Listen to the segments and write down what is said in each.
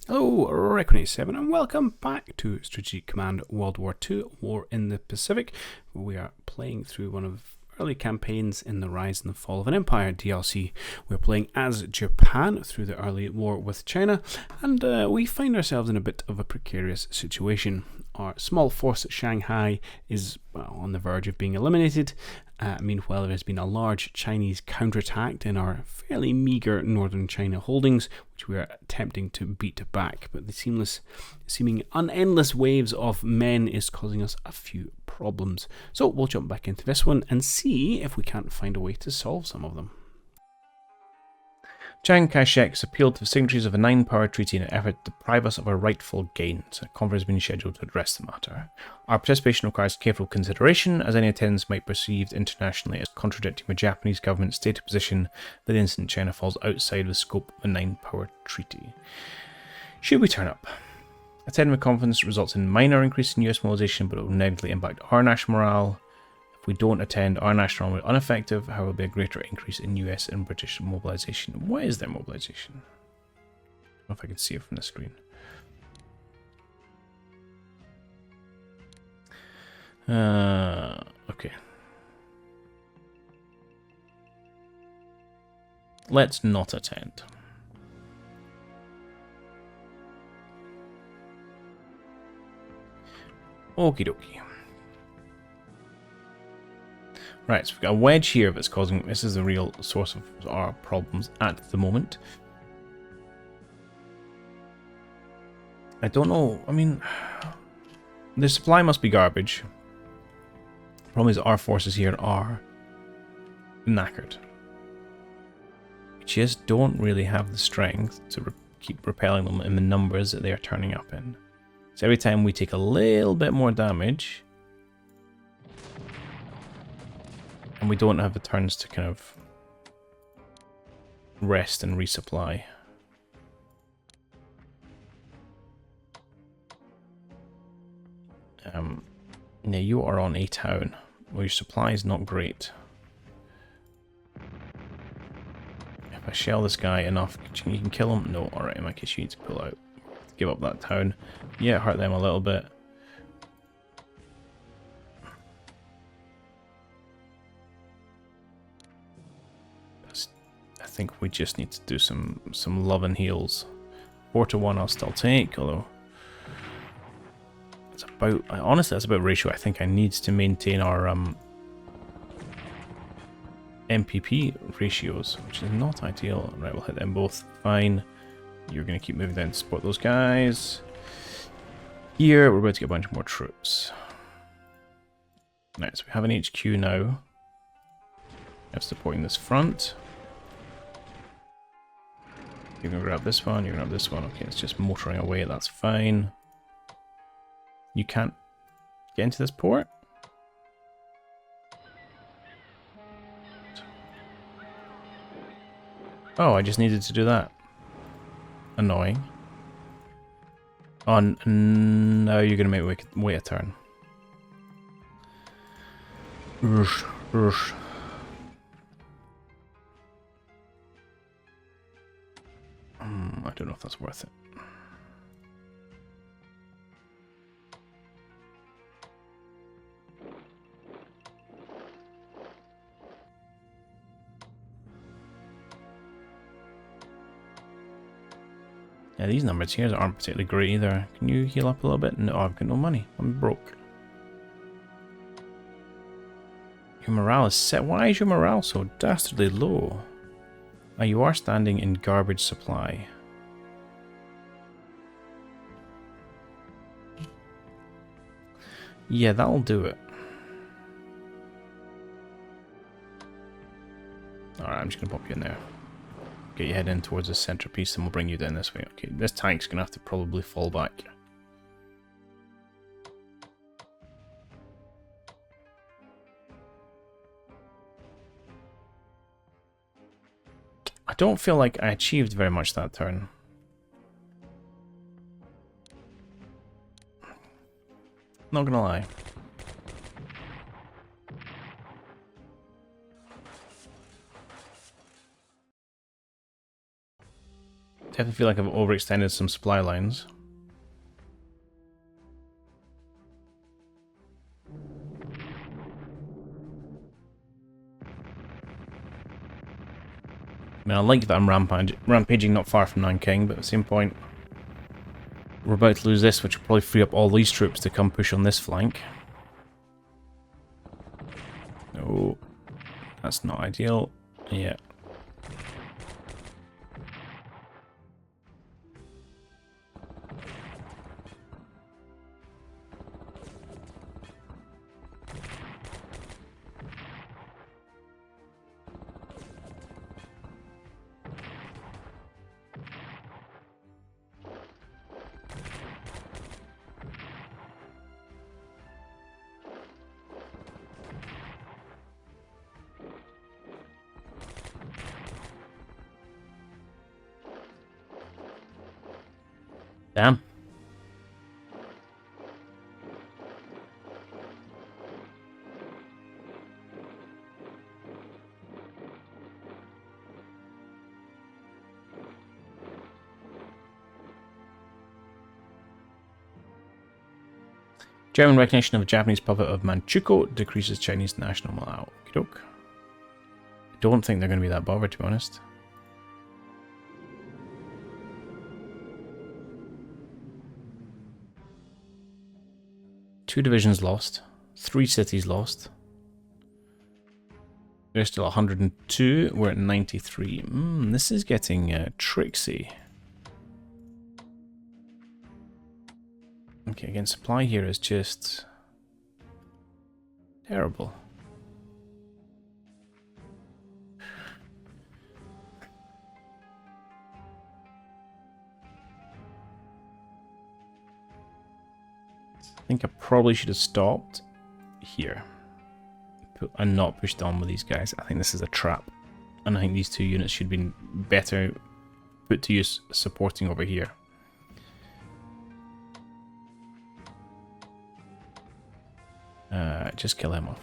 Hello, Reckoning7, and welcome back to Strategic Command World War II, War in the Pacific. We are playing through one of early campaigns in the Rise and the Fall of an Empire DLC. We're playing as Japan through the early war with China, and we find ourselves in a bit of a precarious situation. Our small force at Shanghai is on the verge of being eliminated. Meanwhile, there has been a large Chinese counterattack in our fairly meagre northern China holdings, which we are attempting to beat back. But the seeming unendless waves of men is causing us a few problems. So we'll jump back into this one and see if we can't find a way to solve some of them. Chiang Kai-shek has appealed to the signatories of a nine-power treaty in an effort to deprive us of our rightful gains. A conference has been scheduled to address the matter. Our participation requires careful consideration, as any attendance might be perceived internationally as contradicting the Japanese government's stated position that the incident in China falls outside the scope of a nine-power treaty. Should we turn up? Attending the conference results in minor increase in US mobilization, but it will negatively impact our national morale. If we don't attend, our national army will be ineffective, however, there will be a greater increase in US and British mobilization. What is their mobilization? I don't know if I can see it from the screen. Okay. Let's not attend. Okie dokie. Right, so we've got a wedge here that's causing... This is the real source of our problems at the moment. I don't know. I mean, the supply must be garbage. The problem is our forces here are knackered. We just don't really have the strength to keep repelling them in the numbers that they are turning up in. So every time we take a little bit more damage... And we don't have the turns to kind of rest and resupply. Yeah, you are on a town. Well, your supply is not great. If I shell this guy enough, you can kill him? No, alright, in my case you need to pull out. Give up that town. Yeah, hurt them a little bit. I think we just need to do some love and heals. 4-to-1 I'll still take, although it's about, honestly that's about ratio I think I need to maintain our MPP ratios, which is not ideal. Right, we'll hit them both. Fine. You're going to keep moving down to support those guys. Here we're about to get a bunch more troops. Right, so we have an HQ now. I'm supporting this front. You're going to grab this one, you're going to grab this one. Okay, it's just motoring away, that's fine. You can't get into this port? Oh, I just needed to do that. Annoying. Oh, now you're going to make wait a turn. Rush, rush. I don't know if that's worth it. Yeah, these numbers here aren't particularly great either. Can you heal up a little bit? No, I've got no money. I'm broke. Your morale is set. Why is your morale so dastardly low? You are standing in garbage supply. Yeah, that'll do it. Alright, I'm just going to pop you in there. Get you heading towards the centerpiece and we'll bring you down this way. Okay, this tank's going to have to probably fall back. I don't feel like I achieved very much that turn. Not gonna lie. Definitely feel like I've overextended some supply lines. I mean, I like that I'm rampaging not far from Nanking, but at the same point, we're about to lose this, which will probably free up all these troops to come push on this flank. No, that's not ideal. Yeah. Damn. German recognition of a Japanese puppet of Manchukuo decreases Chinese national morale. Okey-doke. I don't think they're going to be that bothered, to be honest. Two divisions lost. 3 cities lost. They're still 102. We're at 93. This is getting tricksy. Okay, again, supply here is just terrible. I think I probably should have stopped here and not pushed on with these guys. I think this is a trap, and I think these 2 units should be better put to use supporting over here. Just kill him off.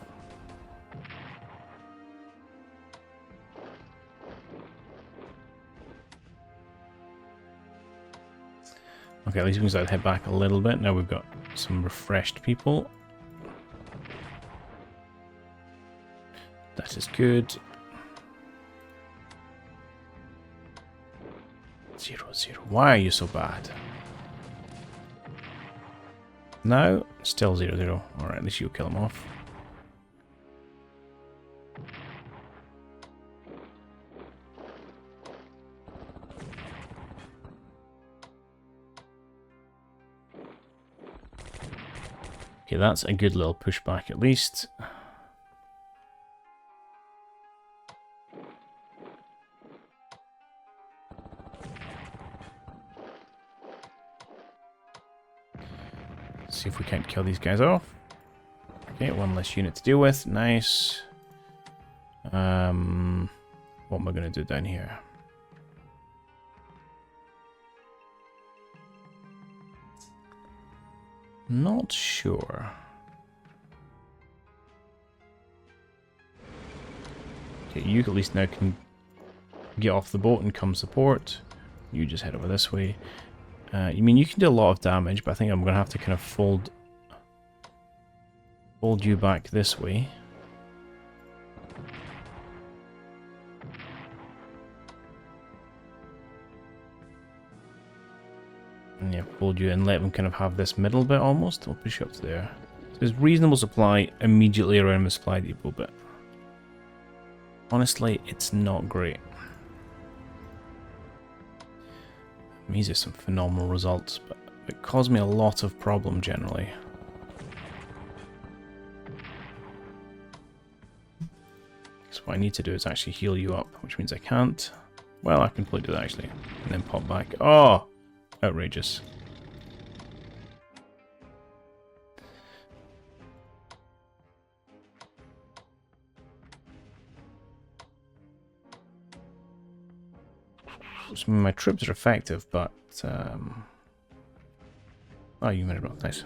Okay, at least we can start to head back a little bit. Now we've got some refreshed people. That is good. 0-0. Why are you so bad? No, still 0-0. Alright, at least you'll kill him off. Okay, that's a good little pushback at least. See if we can't kill these guys off. Okay, 1 less unit to deal with. Nice. What am I going to do down here? Not sure. Okay, you at least now can get off the boat and come support. You just head over this way. I mean, you can do a lot of damage, but I think I'm going to have to kind of fold you back this way. And yeah, fold you and let them kind of have this middle bit almost. I'll push you up to there. So there's reasonable supply immediately around the supply depot, but honestly, it's not great. These are some phenomenal results, but it caused me a lot of problem generally. So what I need to do is actually heal you up, which means I can't. Well, I can probably do that actually, and then pop back. Oh, outrageous. So my troops are effective, but oh, you made it wrong. Nice.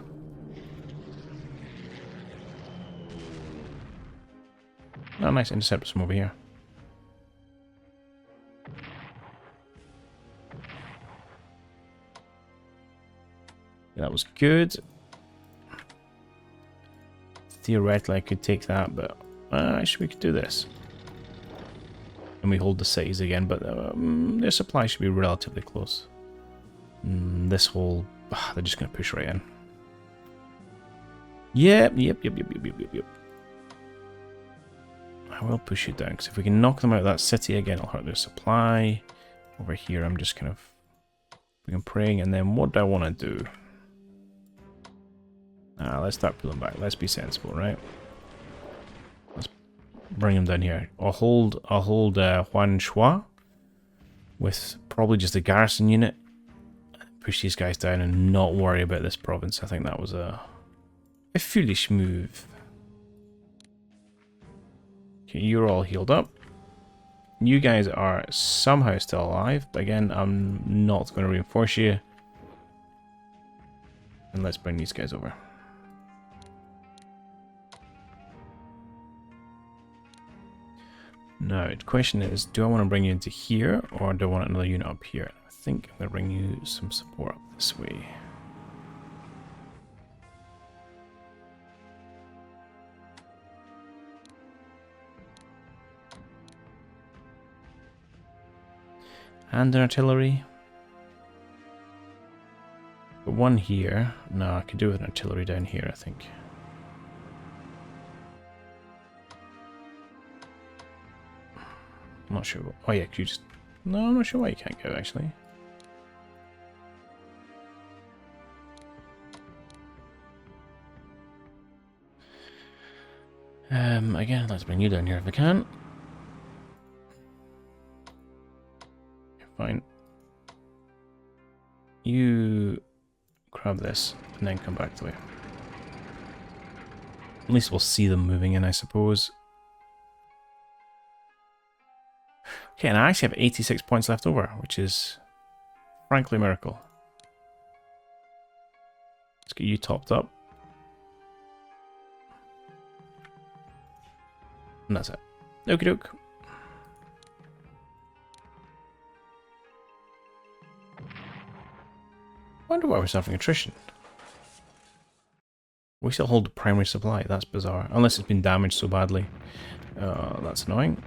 Oh, nice interceptors from over here. That was good. Theoretically, I could take that, but actually we could do this. And we hold the cities again, but their supply should be relatively close. This whole... they're just going to push right in. Yep. I will push you down, because if we can knock them out of that city again, it'll hurt their supply. Over here, I'm just kind of praying, and then what do I want to do? Let's start pulling back. Let's be sensible, right? Let's bring them down here. I'll hold Huan Shua with probably just a garrison unit. Push these guys down and not worry about this province. I think that was a foolish move. Okay, you're all healed up. You guys are somehow still alive, but again, I'm not going to reinforce you. And let's bring these guys over. Now, the question is, do I want to bring you into here, or do I want another unit up here? I think I'm going to bring you some support up this way. And an artillery. But one here. No, I could do with an artillery down here, I think. I'm not sure. Oh yeah, could you just... No, I'm not sure why you can't go, actually. Again, let's bring you down here if I can. Fine. You grab this and then come back the way. At least we'll see them moving in, I suppose. Okay, and I actually have 86 points left over, which is frankly a miracle. Let's get you topped up. And that's it. Okie doke. Wonder why we're suffering attrition. We still hold the primary supply. That's bizarre. Unless it's been damaged so badly. That's annoying.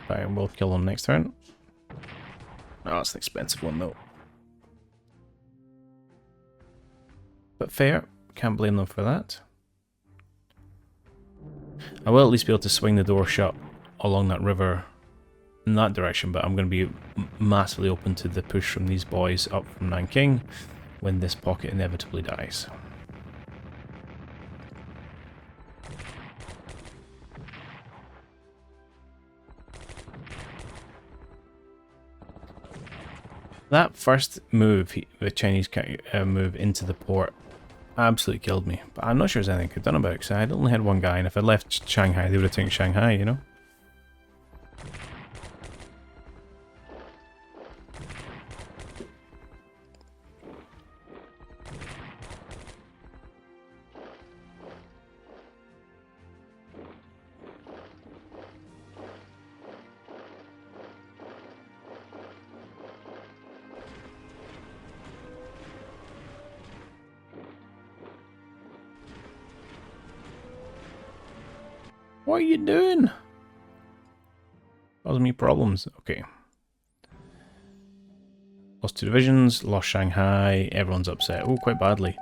I will kill them next turn. Oh, it's an expensive one though. But fair. Can't blame them for that. I will at least be able to swing the door shut along that river in that direction, but I'm going to be massively open to the push from these boys up from Nanking when this pocket inevitably dies. That first move, the Chinese move into the port, absolutely killed me. But I'm not sure there's anything I could have done about it, because I only had one guy, and if I'd left Shanghai, they would have taken Shanghai, you know? What are you doing? Causing me problems. Okay. Lost 2 divisions, lost Shanghai, everyone's upset. Oh, quite badly.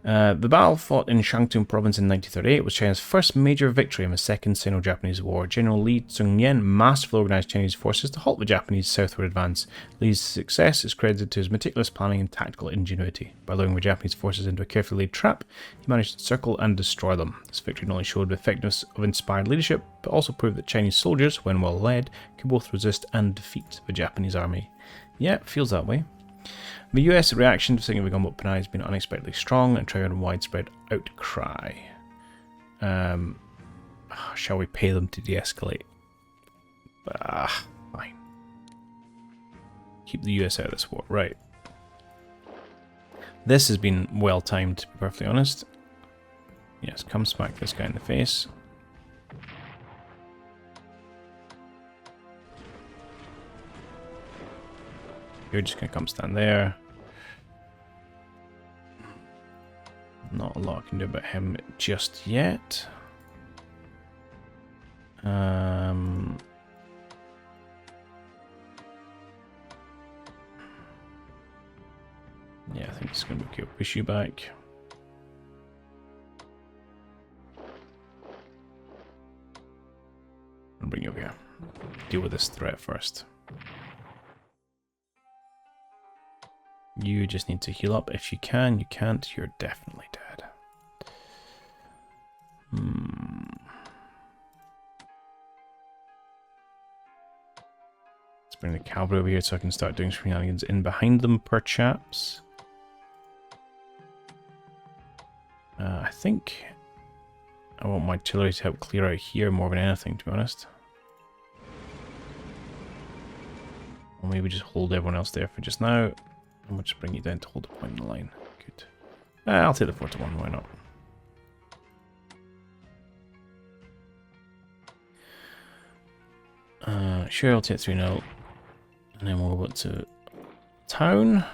The battle fought in Shantung province in 1938 was China's first major victory in the Second Sino-Japanese War. General Li Tsung-yen massively organized Chinese forces to halt the Japanese southward advance. Li's success is credited to his meticulous planning and tactical ingenuity. By luring the Japanese forces into a carefully laid trap, he managed to encircle and destroy them. This victory not only showed the effectiveness of inspired leadership, but also proved that Chinese soldiers, when well led, could both resist and defeat the Japanese army. Yeah, it feels that way. The US reaction to Singhai Gunboat Panay has been unexpectedly strong and triggered a widespread outcry. Shall we pay them to de-escalate? Fine. Keep the US out of this war. Right. This has been well timed, to be perfectly honest. Yes, come smack this guy in the face. You're just going to come stand there. Not a lot I can do about him just yet. Yeah, I think it's going to be okay. Push you back. I'll bring you over here. Deal with this threat first. You just need to heal up if you can. You can't, you're definitely dead. Let's bring the cavalry over here so I can start doing shenanigans in behind them, perchaps. I think I want my artillery to help clear out here more than anything, to be honest. Or maybe just hold everyone else there for just now. And we'll just bring you down to hold the point in the line. Good. I'll take the 4-1, why not? Sure, I'll take 3-0. And then we'll go to town.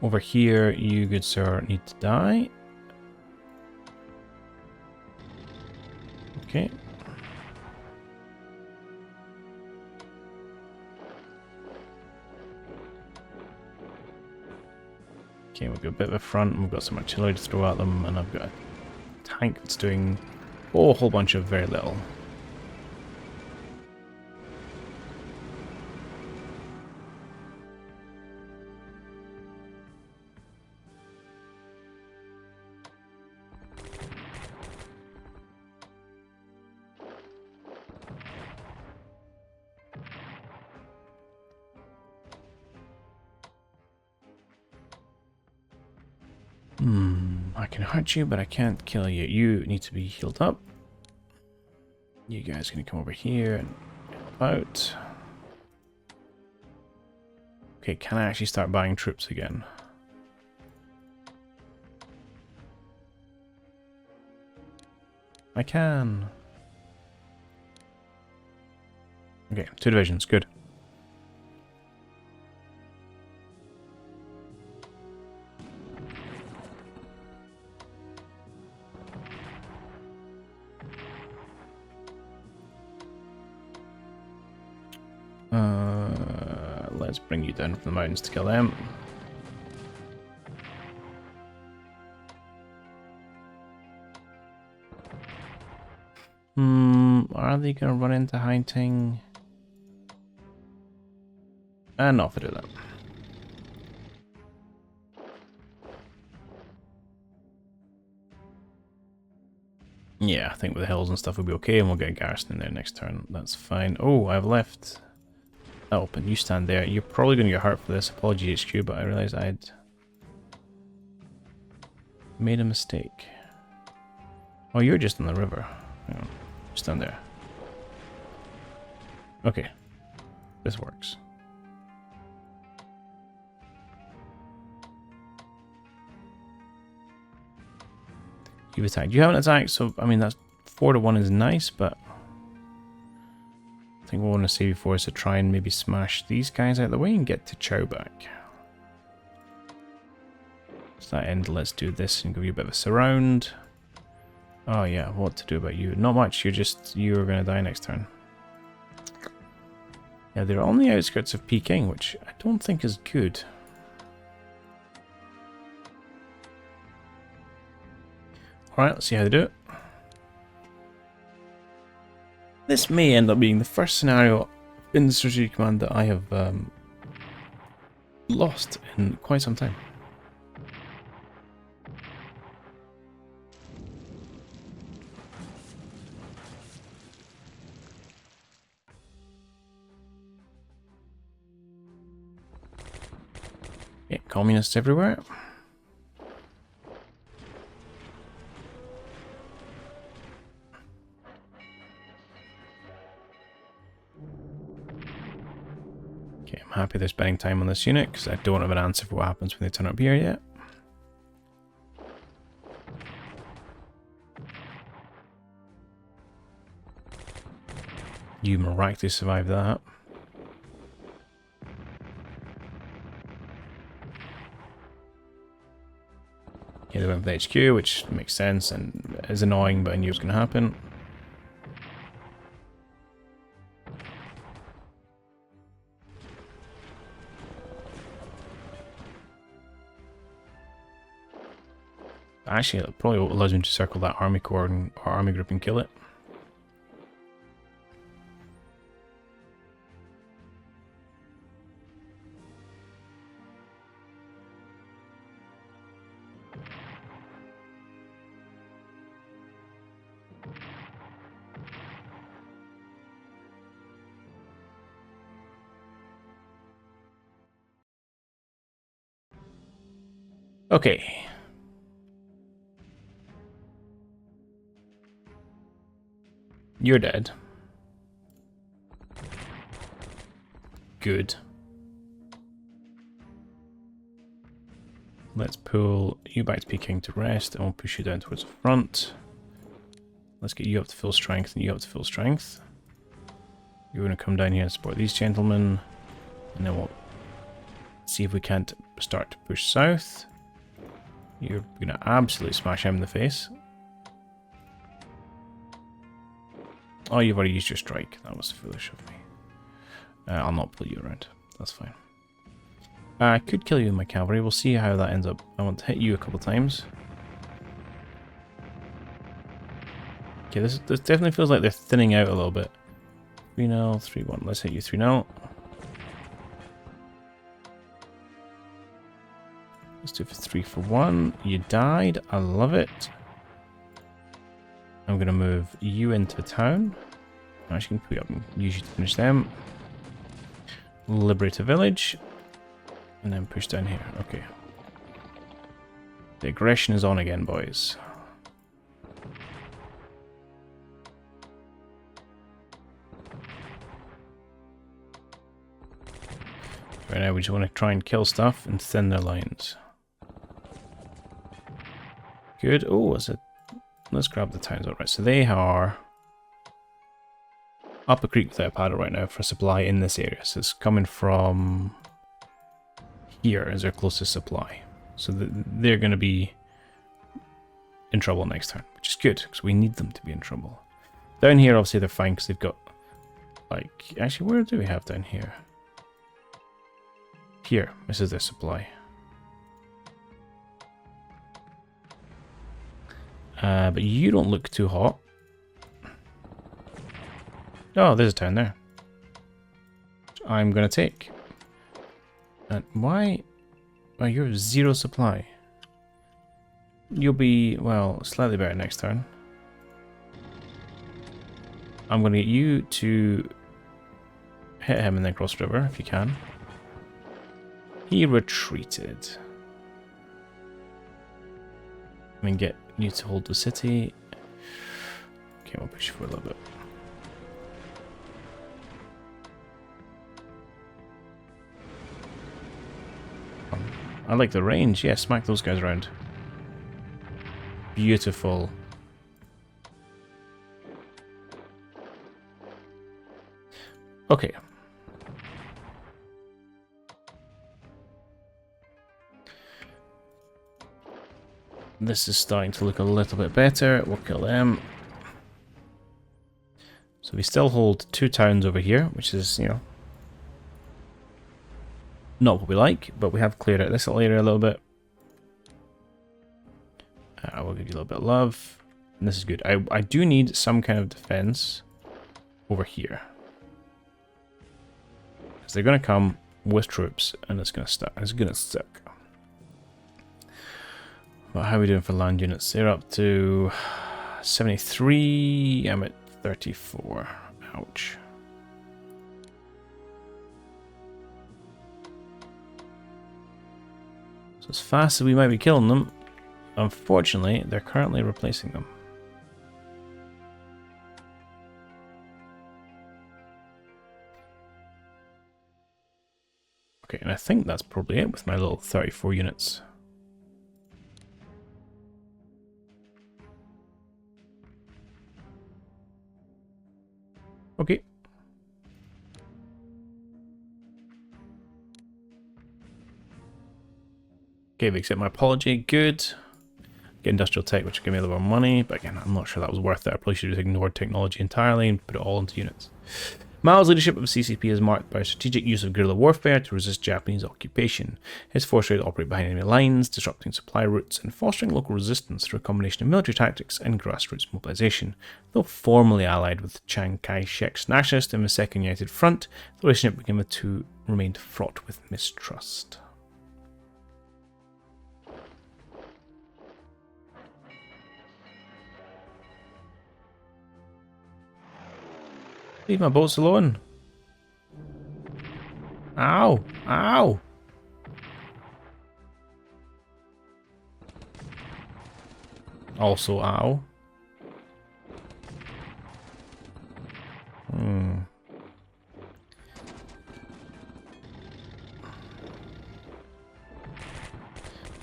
Over here, you good sir need to die. Okay. Okay, we've got a bit of a front, we've got some artillery to throw at them, and I've got a tank that's doing a whole bunch of very little. I can hurt you, but I can't kill you. You need to be healed up. You guys are going to come over here and help out. Okay, can I actually start buying troops again? I can. Okay, 2 divisions, good. Let's bring you down from the mountains to kill them. Are they going to run into hiding? And off I do that. Yeah, I think with the hills and stuff we'll be okay, and we'll get a garrison in there next turn. That's fine. Oh, I've left that open. You stand there. You're probably going to get hurt for this. Apology HQ, but I realised I'd made a mistake. Oh, you're just in the river. Hang on. Stand there. Okay. This works. You've attacked. You haven't attacked, so I mean that's 4-1 is nice, but I think what I want to say before is to try and maybe smash these guys out of the way and get to Chow back. So that end, let's do this and give you a bit of a surround. Oh yeah, what to do about you? Not much. You're gonna die next turn. Yeah, they're on the outskirts of Peking, which I don't think is good. Alright, let's see how they do it. This may end up being the first scenario in the Strategic Command that I have lost in quite some time. Yeah, communists everywhere. I'm happy they're spending time on this unit because I don't have an answer for what happens when they turn up here yet. You miraculously survived that. Yeah, they went for the HQ, which makes sense and is annoying, but I knew it was going to happen. Actually, it probably allows me to circle that army corps or army group and kill it. Okay. You're dead. Good. Let's pull you back to Peking to rest, and we'll push you down towards the front. Let's get you up to full strength and you up to full strength. You're going to come down here and support these gentlemen, and then we'll see if we can't start to push south. You're going to absolutely smash him in the face. Oh, you've already used your strike. That was foolish of me. I'll not pull you around. That's fine. I could kill you in my cavalry. We'll see how that ends up. I want to hit you a couple times. Okay, this definitely feels like they're thinning out a little bit. 3-0, 3-1. Let's hit you 3-0. Let's do it for 3-1. You died. I love it. I'm going to move you into town. I'm actually going to put you up and use you to finish them. Liberate a village. And then push down here. Okay. The aggression is on again, boys. Right now we just want to try and kill stuff and thin their lines. Good. Oh, is it? Let's grab the towns. Alright, so they are up a creek without a paddle right now for supply in this area. So it's coming from here as their closest supply. So they're going to be in trouble next turn, which is good because we need them to be in trouble. Down here, obviously, they're fine because they've got, like, actually, where do we have down here? Here, this is their supply. But you don't look too hot. Oh, there's a town there. I'm going to take. And why? Oh, you're 0 supply. You'll be, well, slightly better next turn. I'm going to get you to hit him and then cross the river if you can. He retreated. I mean, get you to hold the city. Okay, we'll push you for a little bit. I like the range. Yeah, smack those guys around. Beautiful. Okay. This is starting to look a little bit better. We'll kill them. So we still hold 2 towns over here, which is, you know, not what we like, but we have cleared out this little area a little bit. I will give you a little bit of love. And this is good. I do need some kind of defense over here. Because they're going to come with troops, and it's going to stuck. It's going to stick. But how are we doing for land units? They're up to 73. I'm at 34. Ouch. So as fast as we might be killing them, unfortunately, they're currently replacing them. Okay, and I think that's probably it with my little 34 units. Okay. Okay, they accept my apology. Good. get industrial tech, which will give me a little more money, but again, I'm not sure that was worth it. I probably should have ignored technology entirely and put it all into units. Mao's leadership of CCP is marked by strategic use of guerrilla warfare to resist Japanese occupation. His forces operate behind enemy lines, disrupting supply routes and fostering local resistance through a combination of military tactics and grassroots mobilization. Though formally allied with Chiang Kai-shek's nationalists in the Second United Front, the relationship between the two remained fraught with mistrust. Leave my boats alone. Ow! Ow! Also, ow.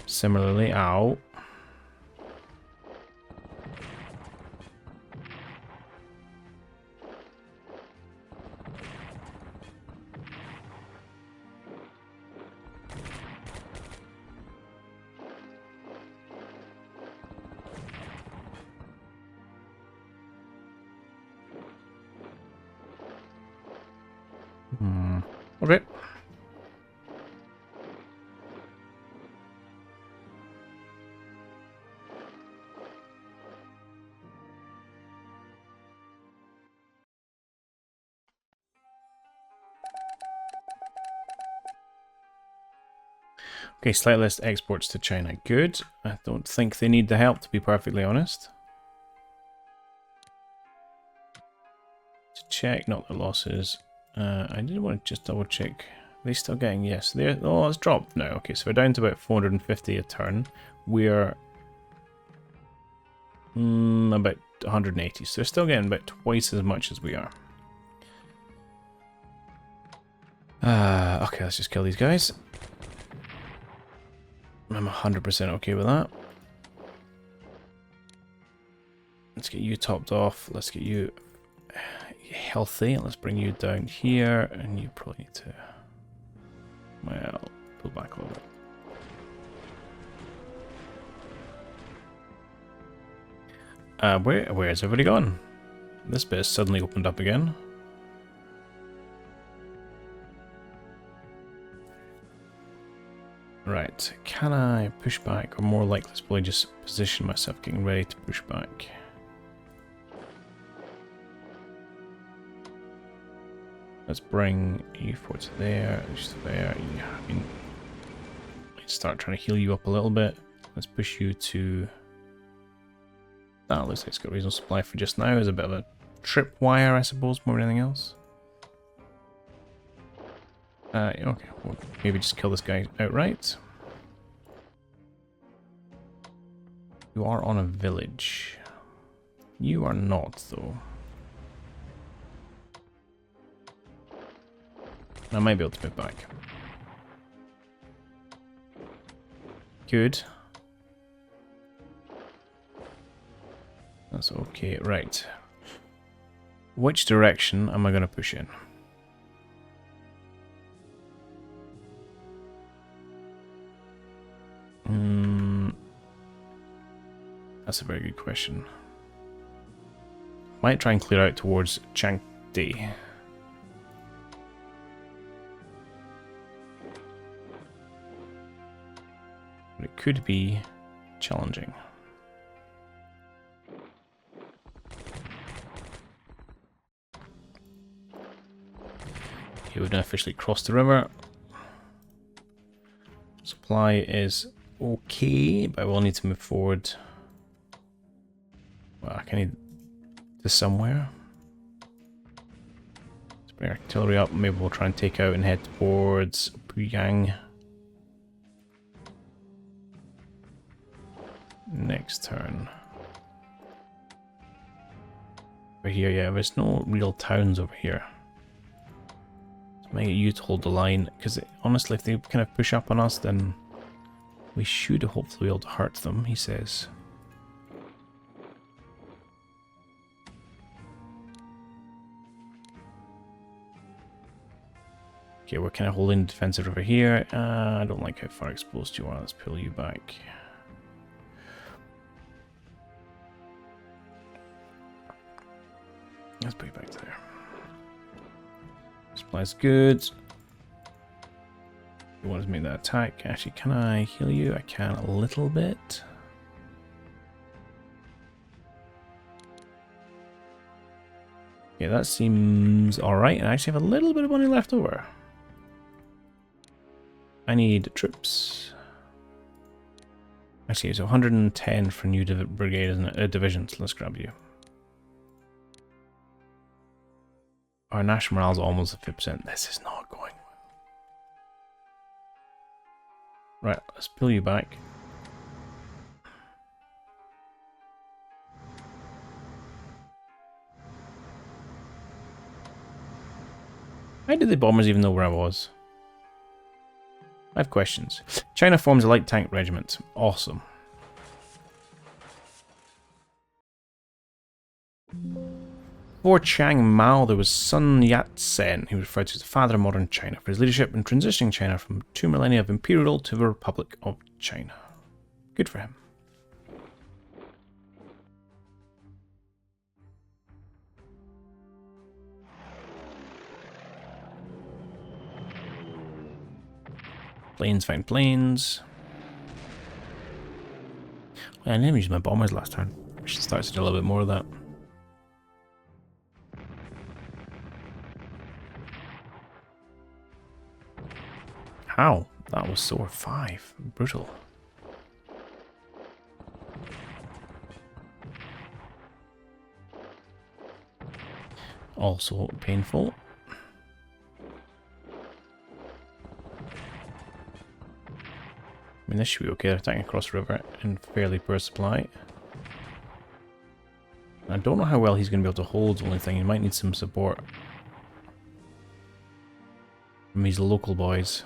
Similarly, ow. Okay. Okay, slightly less exports to China. Good. I don't think they need the help, to be perfectly honest. To check, not the losses. I did want to just double check. Are they still getting? Yes. They're, oh, it's dropped now. Okay, so we're down to about 450 a turn. We're about 180. So they're still getting about twice as much as we are. Okay, let's just kill these guys. I'm 100% okay with that. Let's get you topped off. Let's get you healthy. Let's bring you down here, and you probably need to, well, pull back a little bit. Where has everybody gone? This bit has suddenly opened up again. Right, can I push back, or more likely, let's probably just position myself getting ready to push back. Let's bring you four to there, just there. Yeah, I mean, let's start trying to heal you up a little bit. Let's push you to. That looks like it's got reasonable supply for just now. It's a bit of a tripwire, I suppose, more than anything else. Okay, well, maybe just kill this guy outright. You are on a village. You are not, though. I might be able to move back. Good. That's okay, right. Which direction am I going to push in? That's a very good question. Might try and clear out towards Changde. But it could be challenging. Okay, we've now officially crossed the river. Supply is okay, but I will need to move forward. Well, I need this somewhere. Let's bring artillery up. Maybe we'll try and take out and head towards Puyang. Next turn. Over here, yeah, there's no real towns over here. So I might get you to hold the line, because honestly, if they kind of push up on us, then we should hopefully be able to hurt them, he says. Okay, we're kind of holding defensive over here. I don't like how far exposed you are. Let's pull you back. Let's put you back there. Supplies goods. You want to make that attack. Actually, can I heal you? I can a little bit. Yeah, that seems alright. And I actually have a little bit of money left over. I need troops. Actually, it's 110 for new brigade, isn't it? Divisions. Let's grab you. Our national morale is almost at 50%. This is not going well. Right, let's pull you back. Why did the bombers even know where I was? I have questions. China forms a light tank regiment. Awesome. Before Chiang Mao, there was Sun Yat-sen, who was referred to as the father of modern China, for his leadership in transitioning China from 2 millennia of imperial rule to the Republic of China. Good for him. Planes find planes. Well, I didn't use my bombers last turn. I should start to do a little bit more of that. How? That was so 5. Brutal. Also painful. I mean, this should be okay. They're attacking across the river in fairly poor supply. I don't know how well he's going to be able to hold the only thing. He might need some support from these local boys.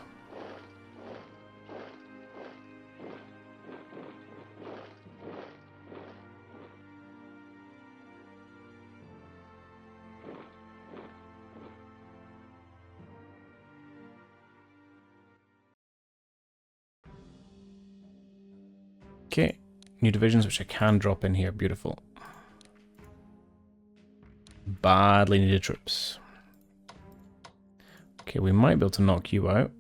Okay, new divisions which I can drop in here. Beautiful. Badly needed troops. Okay, we might be able to knock you out.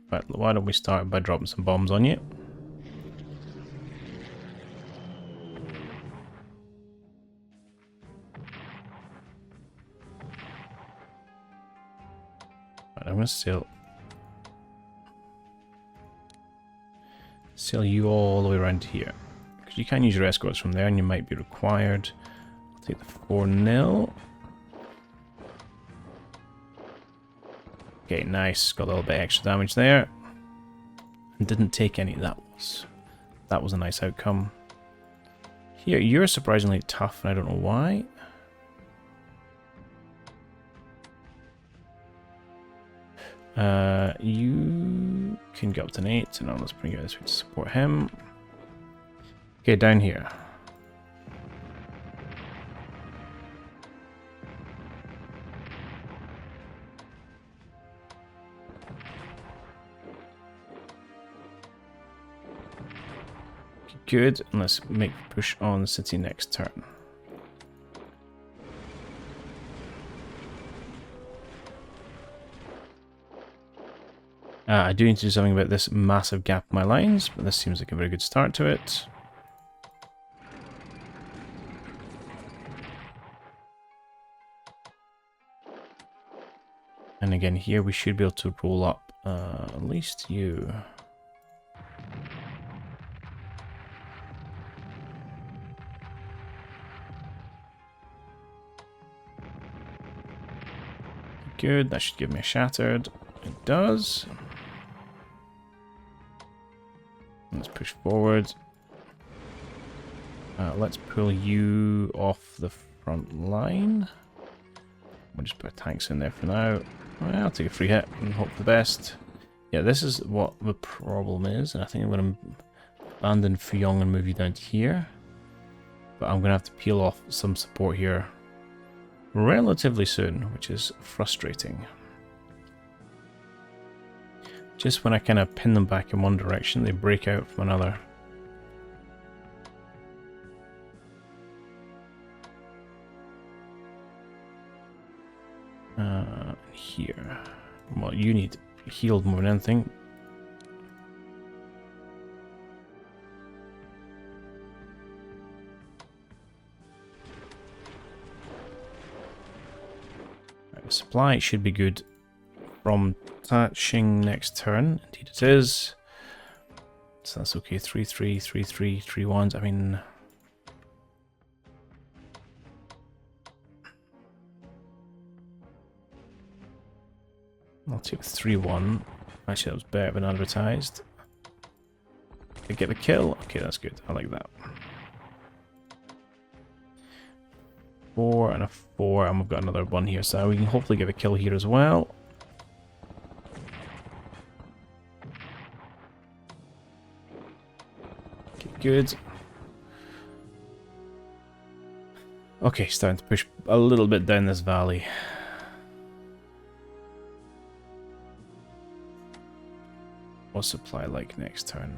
But why don't we start by dropping some bombs on you? Right, I'm going to sail you all the way around here. Because you can use your escorts from there and you might be required. I'll take the 4-0. Okay, nice. Got a little bit extra damage there. And didn't take any. That was a nice outcome. Here, you're surprisingly tough and I don't know why. You can get up to an 8, so now let's bring you this way to support him. Okay, down here. Good, and let's make push on the city next turn. I do need to do something about this massive gap in my lines, but this seems like a very good start to it. And again, here we should be able to roll up at least you. Good, that should give me a shattered. It does. Let's push forward. Let's pull you off the front line. We'll just put tanks in there for now. Well, I'll take a free hit and hope for the best. Yeah, this is what the problem is, and I think I'm going to abandon Fuyong and move you down to here. But I'm going to have to peel off some support here relatively soon, which is frustrating. Just when I kind of pin them back in one direction, they break out from another. Here. Well, you need healed more than anything. Right, supply should be good from touching next turn. Indeed it is. So that's okay. 3-3, 3-3, 3-1s. I mean... I'll take 3-1. Actually, that was better than advertised. Did I get the kill? Okay, that's good. I like that. 4 and a 4, and we've got another 1 here, so we can hopefully get a kill here as well. Okay, good. Okay, starting to push a little bit down this valley. What's supply like next turn?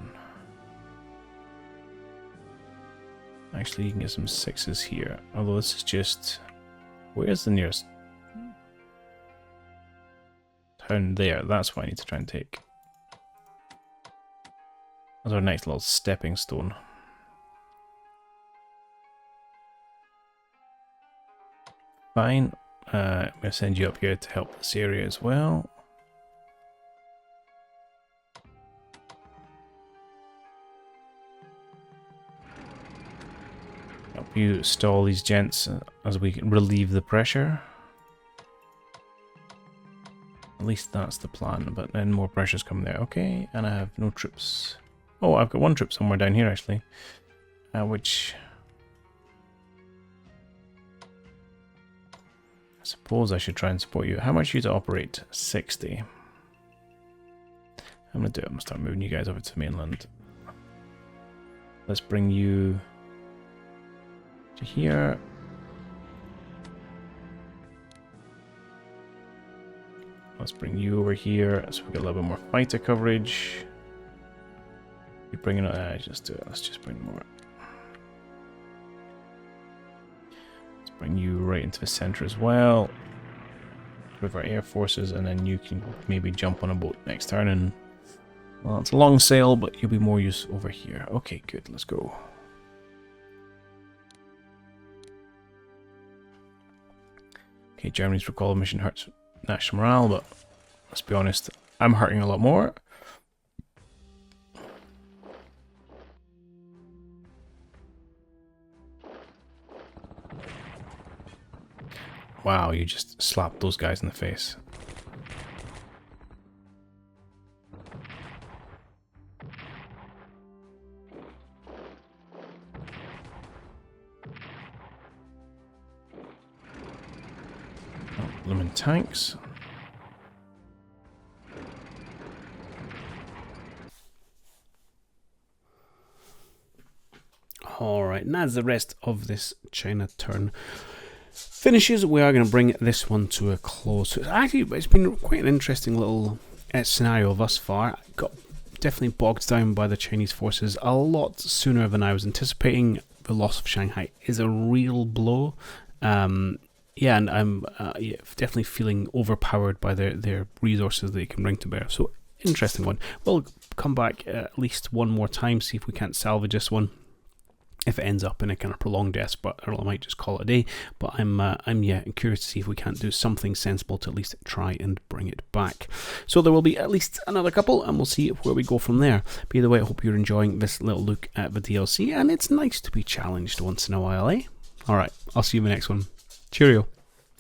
Actually, you can get some 6s here. Although this is just... Where's the nearest town there? That's what I need to try and take. That's our nice little stepping stone. Fine. I'm going to send you up here to help this area as well. Help you stall these gents as we relieve the pressure. At least that's the plan, but then more pressure's coming there. Okay, and I have no troops. Oh, I've got 1 troop somewhere down here actually, which I suppose I should try and support you. How much are you to operate? 60. I'm gonna do it. I'm gonna start moving you guys over to mainland. Let's bring you to here. Let's bring you over here so we get a little bit more fighter coverage. You bring it. Just do it. Let's just bring more. Let's bring you right into the center as well with our air forces, and then you can maybe jump on a boat next turn. And well, it's a long sail, but you'll be more use over here. Okay, good. Let's go. Okay, Germany's recall mission hurts national morale, but let's be honest, I'm hurting a lot more. Wow, you just slapped those guys in the face. Lemon tanks. Alright, and as the rest of this China turn finishes, we are going to bring this one to a close. Actually, it's been quite an interesting little scenario thus far. I got definitely bogged down by the Chinese forces a lot sooner than I was anticipating. The loss of Shanghai is a real blow. Yeah, and I'm definitely feeling overpowered by their resources that they can bring to bear. So, interesting one. We'll come back at least one more time, see if we can't salvage this one. If it ends up in a kind of prolonged death, or I might just call it a day. But I'm curious to see if we can't do something sensible to at least try and bring it back. So there will be at least another couple, and we'll see where we go from there. But either way, I hope you're enjoying this little look at the DLC, and it's nice to be challenged once in a while, eh? Alright, I'll see you in the next one. Cheerio.